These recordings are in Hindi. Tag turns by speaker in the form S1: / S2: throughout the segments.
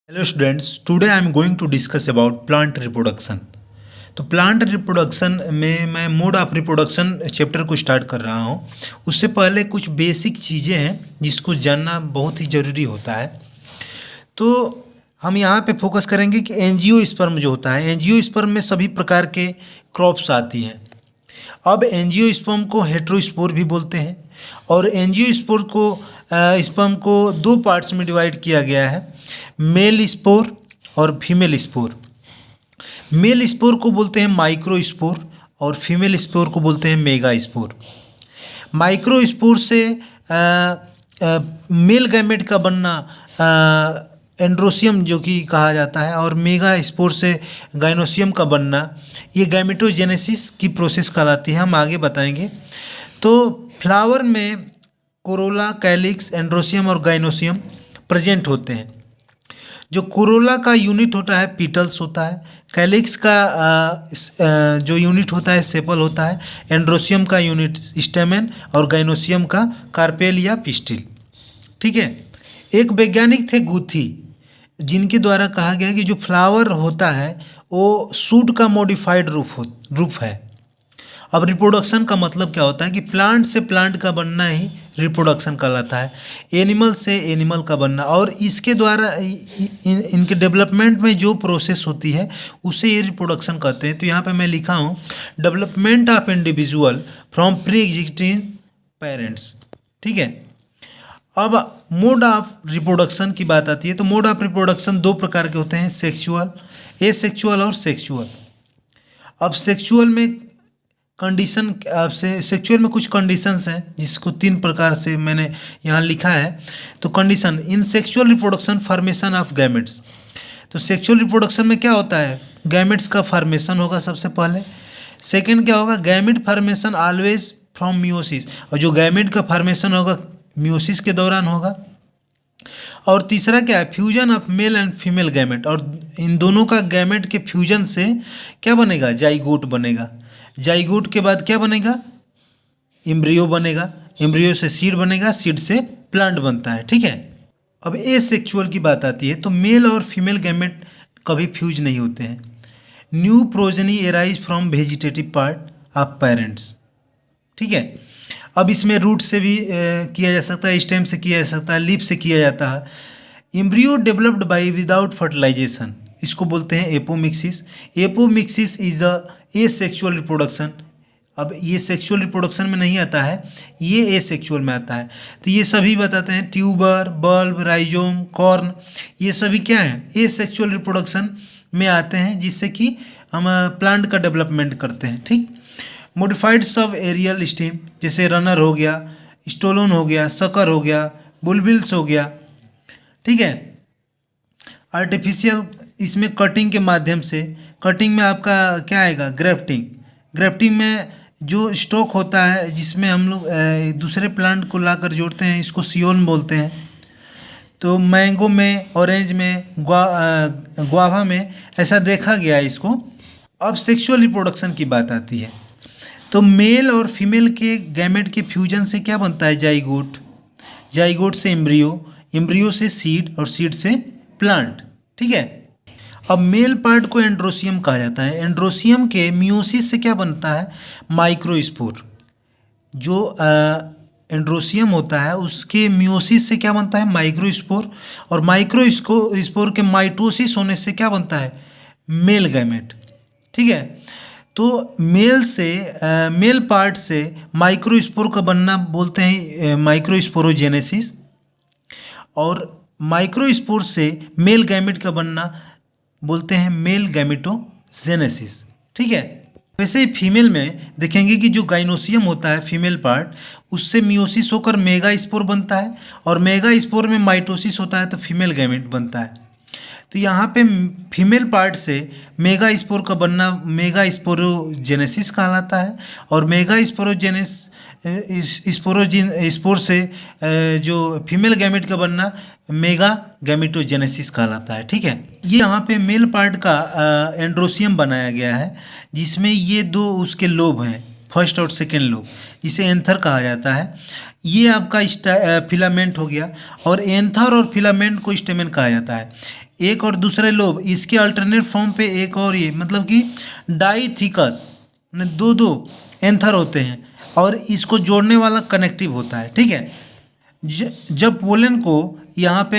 S1: Hello students, today I am going to discuss about plant reproduction. तो प्लांट रिप्रोडक्शन में मैं मोड ऑफ रिप्रोडक्शन चैप्टर को स्टार्ट कर रहा हूँ। उससे पहले कुछ बेसिक चीज़ें हैं जिसको जानना बहुत ही ज़रूरी होता है। तो हम यहाँ पे फोकस करेंगे कि एंजियोस्पर्म जो होता है, एंजियोस्पर्म में सभी प्रकार के क्रॉप्स आती हैं। अब एंजियोस्पर्म को हेटेरोस्पोर भी बोलते हैं और एंजियोस्पोर को स्पर्म को दो पार्ट्स में डिवाइड किया गया है, मेल स्पोर और फीमेल स्पोर। मेल स्पोर को बोलते हैं माइक्रोस्पोर और फीमेल स्पोर को बोलते हैं मेगा स्पोर। माइक्रोस्पोर से मेल गैमेट का बनना एंड्रोसियम जो कि कहा जाता है, और मेगा स्पोर से गाइनोसियम का बनना ये गैमेटोजेनेसिस की प्रोसेस कहलाती है। हम आगे बताएंगे। तो फ्लावर में कोरोला, कैलिक्स, एंड्रोसियम और गाइनोसियम प्रेजेंट होते हैं। जो कोरोला का यूनिट होता है पीटल्स होता है, कैलिक्स का जो यूनिट होता है सेपल होता है, एंड्रोसियम का यूनिट स्टेमेन और गाइनोसियम का कार्पेल या पिस्टिल। ठीक है। एक वैज्ञानिक थे गुथी, जिनके द्वारा कहा गया कि जो फ्लावर होता है वो शूट का मॉडिफाइड रूप है। अब रिप्रोडक्शन का मतलब क्या होता है कि प्लांट से प्लांट का बनना ही रिप्रोडक्शन कहलाता है, एनिमल से एनिमल का बनना, और इसके द्वारा इनके डेवलपमेंट में जो प्रोसेस होती है उसे ये रिप्रोडक्शन कहते हैं। तो यहाँ पे मैं लिखा हूँ development of individual from pre existing parents. ठीक है। अब मोड ऑफ रिप्रोडक्शन की बात आती है तो मोड ऑफ रिप्रोडक्शन दो प्रकार के होते हैं, सेक्सुअल, एसेक्सुअल और सेक्सुअल। अब सेक्सुअल में कंडीशन से सेक्सुअल में कुछ कंडीशंस हैं जिसको तीन प्रकार से मैंने यहाँ लिखा है। तो condition in sexual reproduction formation of gametes. तो सेक्सुअल रिप्रोडक्शन में क्या होता है, गैमेट्स का फॉर्मेशन होगा सबसे पहले। सेकंड क्या होगा, gamete formation always from meiosis, और जो गैमेट का फॉर्मेशन होगा मियोसिस के दौरान होगा। और तीसरा क्या है, fusion of male and female gamete, और इन दोनों का गैमेट के फ्यूजन से क्या बनेगा, जाइगोट बनेगा। जाइगोट के बाद क्या बनेगा, एम्ब्रियो बनेगा, एम्ब्रियो से सीड बनेगा, सीड से प्लांट बनता है। ठीक है। अब एसेक्सुअल की बात आती है तो मेल और फीमेल गैमेट कभी फ्यूज नहीं होते हैं। New progeny arise from vegetative part of parents. ठीक है। अब इसमें रूट से भी किया जा सकता है, स्टेम से किया जा सकता है, लीफ से किया जाता है। Embryo developed by without fertilization, इसको बोलते हैं apomixis. Apomixis is the asexual reproduction. अब ये सेक्सुअल रिप्रोडक्शन में नहीं आता है, ये एसेक्सुअल में आता है। तो ये सभी बताते हैं, ट्यूबर, बल्ब, राइजोम, कॉर्न, ये सभी क्या हैं, एसेक्सुअल रिप्रोडक्शन में आते हैं, जिससे कि हम प्लांट का डेवलपमेंट करते हैं। ठीक। मॉडिफाइड सब एरियल स्टेम, जैसे रनर हो गया, स्टोलोन हो गया, सकर हो गया, बुलबिल्स हो गया। ठीक है। आर्टिफिशियल, इसमें कटिंग के माध्यम से, कटिंग में आपका क्या आएगा, ग्राफ्टिंग। ग्राफ्टिंग में जो स्टॉक होता है जिसमें हम लोग दूसरे प्लांट को लाकर जोड़ते हैं, इसको सियोन बोलते हैं। तो मैंगो में, ऑरेंज में, गुआवा में ऐसा देखा गया है इसको। अब सेक्सुअल रिप्रोडक्शन की बात आती है तो मेल और फीमेल के गैमेट के फ्यूजन से क्या बनता है, जाइगोट, जाइगोट से एम्ब्रियो, एम्ब्रियो से सीड और सीड से प्लांट। ठीक है। अब मेल पार्ट को एंड्रोसियम कहा जाता है। एंड्रोसियम के मियोसिस से क्या बनता है, माइक्रोस्पोर। जो एंड्रोसियम होता है उसके मियोसिस से क्या बनता है, माइक्रोस्पोर, और माइक्रोस्पोर के माइटोसिस होने से क्या बनता है, मेल गैमेट। ठीक है। तो मेल से मेल पार्ट से माइक्रोस्पोर का बनना बोलते हैं माइक्रोस्पोरोजेनेसिस, और माइक्रोस्पोर से मेल गैमेट का बनना बोलते हैं मेल गैमेटोजेनेसिस। ठीक है। वैसे ही फीमेल में देखेंगे कि जो गाइनोसियम होता है फीमेल पार्ट, उससे मियोसिस होकर मेगा स्पोर बनता है, और मेगा स्पोर में माइटोसिस होता है तो फीमेल गैमेट बनता है। तो यहाँ पे फीमेल पार्ट से मेगा स्पोर का बनना मेगा स्पोरोजेनेसिस कहलाता है, और मेगा स्पोर से जो फीमेल गैमेट का बनना मेगा गैमेटोजेनेसिस कहलाता है। ठीक है। ये यहाँ पे मेल पार्ट का एंड्रोसियम बनाया गया है, जिसमें ये दो उसके लोब हैं, फर्स्ट और सेकेंड लोब, जिसे एंथर कहा जाता है। ये आपका फिलामेंट हो गया, और एंथर और फिलामेंट को स्टेमेन कहा जाता है। एक और दूसरे लोब, इसके अल्टरनेट फॉर्म पे एक और ये, मतलब कि डाइथिकस दो दो एंथर होते हैं और इसको जोड़ने वाला कनेक्टिव होता है, ठीक है। जब पोलन को यहाँ पे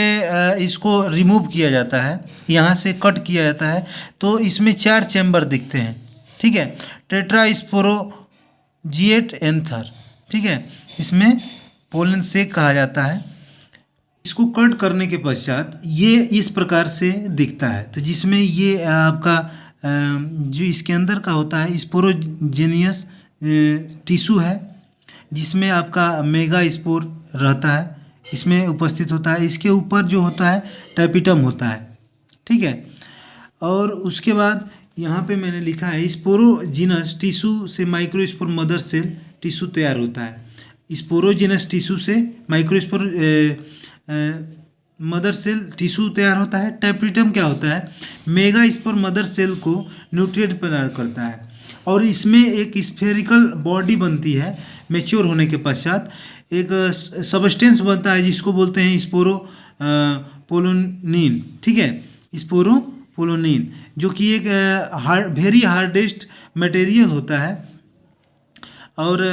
S1: इसको रिमूव किया जाता है, यहाँ से कट किया जाता है, तो इसमें 4 चैम्बर दिखते हैं, ठीक है। टेट्रास्पोरोजिएट एंथर, ठीक है, इसमें पोलन सेक कहा जाता है। इसको कट करने के पश्चात ये इस प्रकार से दिखता है, तो जिसमें ये आपका जो इसके अंदर का होता है स्पोरोजेनियस टिश्यू है, जिसमें आपका मेगा स्पोर रहता है, इसमें उपस्थित होता है। इसके ऊपर जो होता है टैपिटम होता है, ठीक है। और उसके बाद यहाँ पे मैंने लिखा है स्पोरोजिनस टिश्यू से माइक्रोस्पोर मदर सेल टिश्यू तैयार होता है। स्पोरोजिनस टिश्यू से माइक्रोस्पोर मदर सेल टिश्यू तैयार होता है। टैपिटम क्या होता है, मेगा स्पोर मदर सेल को न्यूट्रिएंट प्रदान करता है और इसमें एक स्फेरिकल बॉडी बनती है। मैच्योर होने के पश्चात एक सबस्टेंस बनता है जिसको बोलते हैं पोलोनिन, ठीक है, पोलोनिन, जो कि एक वेरी हार्डेस्ट मटेरियल होता है और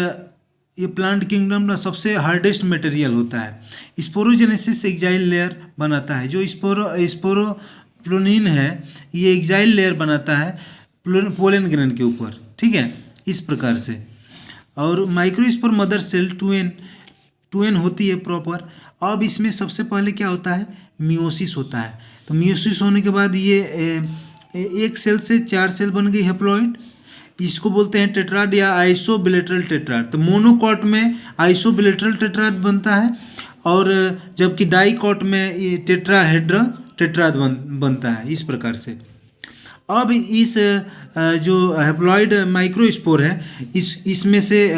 S1: ये प्लांट किंगडम का सबसे हार्डेस्ट मटेरियल होता है। स्पोरोजेनेसिस एक्जाइल लेयर बनाता है, जो स्पोरोप्लोनिन है ये एक्जाइल लेयर बनाता है पोलन ग्रेन के ऊपर, ठीक है, इस प्रकार से। और माइक्रोस्पोर मदर सेल 2n होती है प्रॉपर। अब इसमें सबसे पहले क्या होता है, मियोसिस होता है। तो मियोसिस होने के बाद ये एक सेल से 4 सेल बन गई हैप्लॉइड, इसको बोलते हैं टेट्राड या आइसोबिलेटरल टेट्राड। तो मोनोकॉट में आइसोबिलेटरल टेट्राड बनता है और जबकि डाइकॉट में ये टेट्राहेड्रल टेट्राड बनता है, इस प्रकार से। अब इस जो हैप्लॉइड माइक्रोस्पोर है इसमें से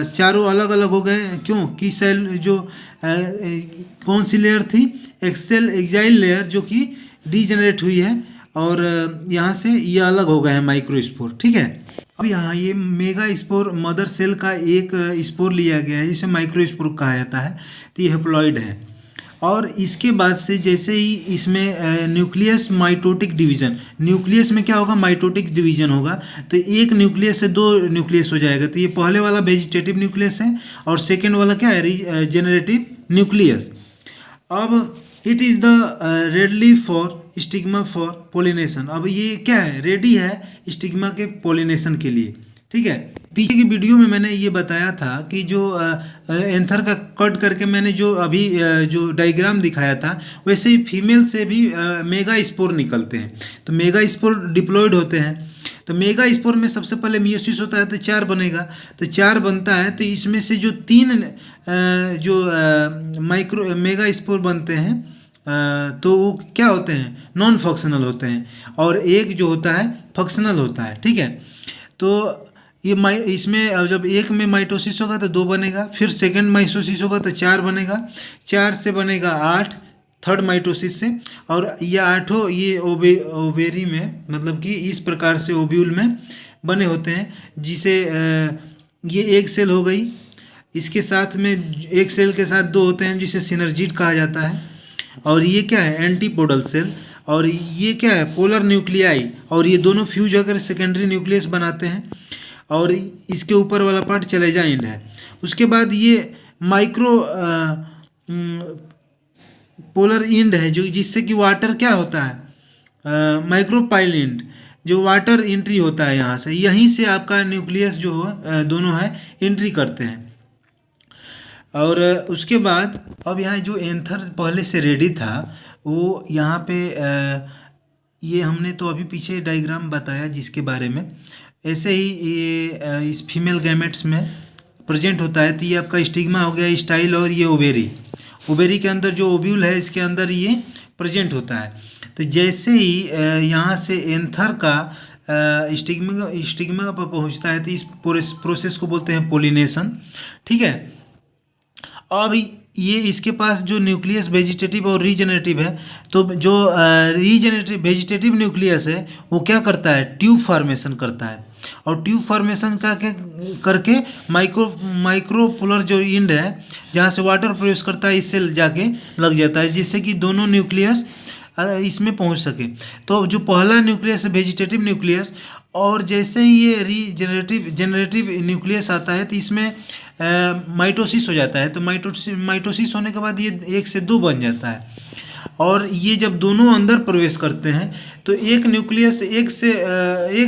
S1: चारों अलग अलग हो गए, क्यों कि सेल जो कौन सी लेयर थी, एक्जाइल लेयर, जो कि डीजेनरेट हुई है और यहाँ से ये अलग हो गए हैं माइक्रोस्पोर, ठीक है। अब यहाँ ये मेगा स्पोर मदर सेल का एक स्पोर लिया गया है जिसे माइक्रोस्पोर कहा जाता है, तो ये हैप्लॉइड है। और इसके बाद से जैसे ही इसमें न्यूक्लियस माइटोटिक डिवीजन, न्यूक्लियस में क्या होगा, माइटोटिक डिवीजन होगा, तो एक न्यूक्लियस से 2 न्यूक्लियस हो जाएगा। तो ये पहले वाला वेजिटेटिव न्यूक्लियस है और सेकेंड वाला क्या है, जेनरेटिव न्यूक्लियस। अब it is the readily for stigma for pollination. अब ये क्या है, रेडी है स्टिग्मा के पोलिनेशन के लिए, ठीक है। पीछे की वीडियो में मैंने ये बताया था कि जो एंथर का कट करके मैंने जो अभी जो डायग्राम दिखाया था, वैसे ही फीमेल से भी मेगा स्पोर निकलते हैं। तो मेगा स्पोर डिप्लॉयड होते हैं, तो मेगा स्पोर में सबसे पहले मियोसिस होता है, तो 4 बनेगा, तो 4 बनता है। तो इसमें से जो 3 जो मेगा स्पोर बनते हैं तो वो क्या होते हैं, नॉन फंक्शनल होते हैं, और एक जो होता है फंक्शनल होता है, ठीक है। तो ये इसमें जब एक में माइटोसिस होगा तो 2 बनेगा, फिर सेकंड माइटोसिस होगा तो 4 बनेगा, 4 से बनेगा 8 थर्ड माइटोसिस से, और ये 8 ये ओवेरी में, मतलब कि इस प्रकार से ओव्यूल में बने होते हैं, जिसे ये एक सेल हो गई, इसके साथ में एक सेल के साथ 2 होते हैं जिसे सिनर्जिड कहा जाता है, और ये क्या है, एंटीपोडल सेल, और ये क्या है, पोलर न्यूक्लियाई, और ये दोनों फ्यूज होकर सेकेंडरी न्यूक्लियस बनाते हैं, और इसके ऊपर वाला पार्ट चलेजाइंड है। उसके बाद ये माइक्रो पोलर इंड है, जो जिससे कि वाटर क्या होता है, माइक्रोपाइल इंड, जो वाटर एंट्री होता है यहाँ से, यहीं से आपका न्यूक्लियस जो दोनों है एंट्री करते हैं। और उसके बाद अब यहाँ जो एंथर पहले से रेडी था, वो यहाँ पे ये हमने तो अभी पीछे डायग्राम बताया जिसके बारे में, ऐसे ही ये इस फीमेल गैमेट्स में प्रेजेंट होता है। तो ये आपका स्टिग्मा हो गया, स्टाइल, और ये ओवेरी के अंदर जो ओव्यूल है इसके अंदर ये प्रेजेंट होता है। तो जैसे ही यहाँ से एंथर का स्टिग्मा पर पहुँचता है तो इस प्रोसेस को बोलते हैं पोलिनेशन, ठीक है। अब ये इसके पास जो न्यूक्लियस वेजिटेटिव और रीजेनरेटिव है, तो जो रीजेनरेटिव वेजिटेटिव न्यूक्लियस है वो क्या करता है, ट्यूब फॉर्मेशन करता है, और ट्यूब फॉर्मेशन करके माइक्रोपोलर जो इंड है जहाँ से वाटर प्रवेश करता है, इससे जाके लग जाता है, जिससे कि दोनों न्यूक्लियस इसमें पहुंच सके। तो जो पहला न्यूक्लियस है वेजिटेटिव न्यूक्लियस, और जैसे ही ये जेनरेटिव न्यूक्लियस आता है तो इसमें माइटोसिस हो जाता है। तो माइटोसिस होने के बाद ये 1 से 2 बन जाता है, और ये जब दोनों अंदर प्रवेश करते हैं तो एक न्यूक्लियस एक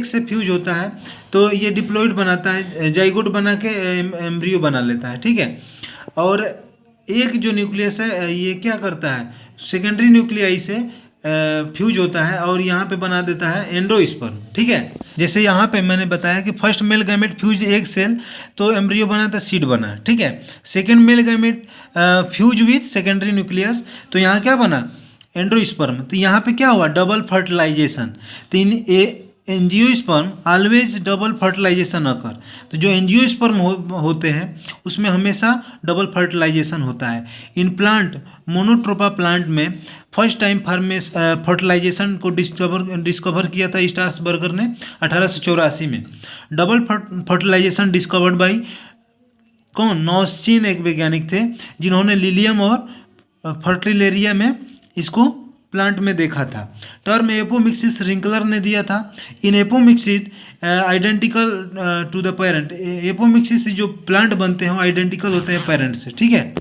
S1: से फ्यूज होता है, तो ये डिप्लॉइड बनाता है, जाइगोट बना के एम्ब्रियो बना लेता है, ठीक है। और एक जो न्यूक्लियस है ये क्या करता है, सेकेंडरी न्यूक्लियाई से फ्यूज होता है और यहाँ पे बना देता है एंडोस्पर्म, ठीक है। जैसे यहाँ पे मैंने बताया कि फर्स्ट मेल गैमेट फ्यूज एक सेल, तो एम्ब्रियो बना तो सीड बना, ठीक है। Second male gamete fuse with secondary nucleus, तो यहाँ क्या बना, एंडोस्पर्म। तो यहाँ पे क्या हुआ, डबल फर्टिलाइजेशन। तो in angiosperm always double fertilization occur. तो जो एंजियोस्पर्म होते हैं उसमें हमेशा डबल फर्टिलाइजेशन होता है। इन प्लांट मोनोट्रोपा प्लांट में फर्स्ट टाइम फर्टिलाइजेशन को डिस्कवर किया था स्ट्रासबर्गर ने 1884 में। डबल फर्टिलाइजेशन डिस्कवर्ड बाई कौन, नॉस्चिन एक वैज्ञानिक थे जिन्होंने लिलियम और फर्टिलेरिया में इसको प्लांट में देखा था। टर्म एपोमिक्सिस रिंकलर ने दिया था। In apomixis identical to the parent, apomixis जो प्लांट बनते हैं वो आइडेंटिकल होते हैं पेरेंट से, ठीक है।